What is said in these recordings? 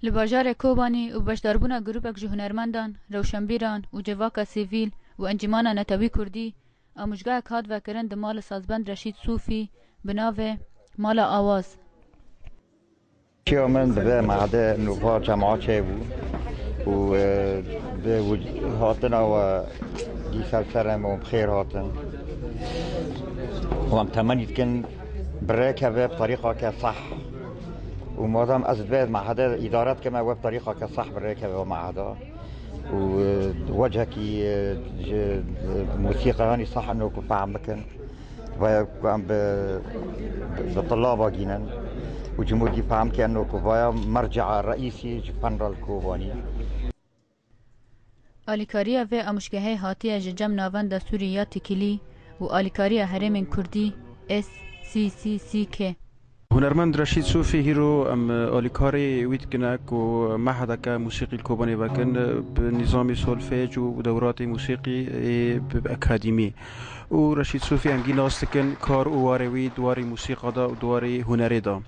لباجار کوبانی و بشداربونا گروپک جو هنرمندان، روشنبیران و جواکا سیویل و انجمانا نتوی کردی آموزگاه کاد و کرند مال سازبند رشید صوفی بناوه مال آواز. من به معده نوفا جماعت بود و به هاتنا و دیسال سرم و بخير هاتن وام تمنيت كن بركبه بطريقه كصح ومادام ازباد مع هذا ادارات كما هو بطريقه كصح بالركبه ومع هذا ووجهك موسيقى هاني صح انه كنت عم بكن وعم بطلابه جينا وجمودي فهم كانه كوبايا مرجع رئيسي جبنرال كوباني آلیکاریا و آموزگاه هاتیه جم ناوند سوریه تکیلی و آلیکاریا هرم کردی SCCK. هنرمند رشید صوفی هیرو ام آلیکاری وید کنک و معهد موسیقی الکوبانی وکن بنظام سولفیج و دورات موسیقی بأکادمی و رشید صوفی انگی ناستکن کار واره وی دواری موسیقی دا و دواری هنری دا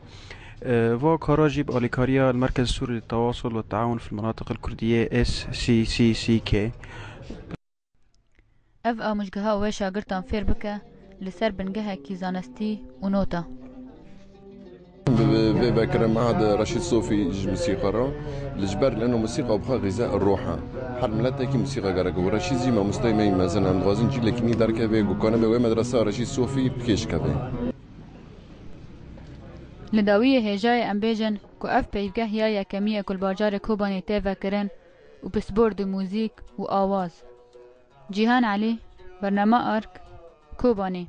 و كاراجي بأوليكاريا المركز السوري للتواصل والتعاون في المناطق الكردية SCCK. اف آموزگاه و شاگردان فیر بکه لسر بنگه کیزانستی و نوتا. ببكر معهد رشيد صوفي موسيقى الجبر لانه موسيقى وبخا غذاء الروح حرملتها كي موسيقى غرق ورشيد زي ما مستوي مثلا غازن جي لكني دار كبي وكان بي مدرسه رشيد صوفي بكيش كبي لداویه هجای امبیجن کو اف پیگه یا کمیه کل باجار کوبانی تیوه کرن و بسبورد موزیک و آواز. جیهان علی برنامه ارک کوبانی.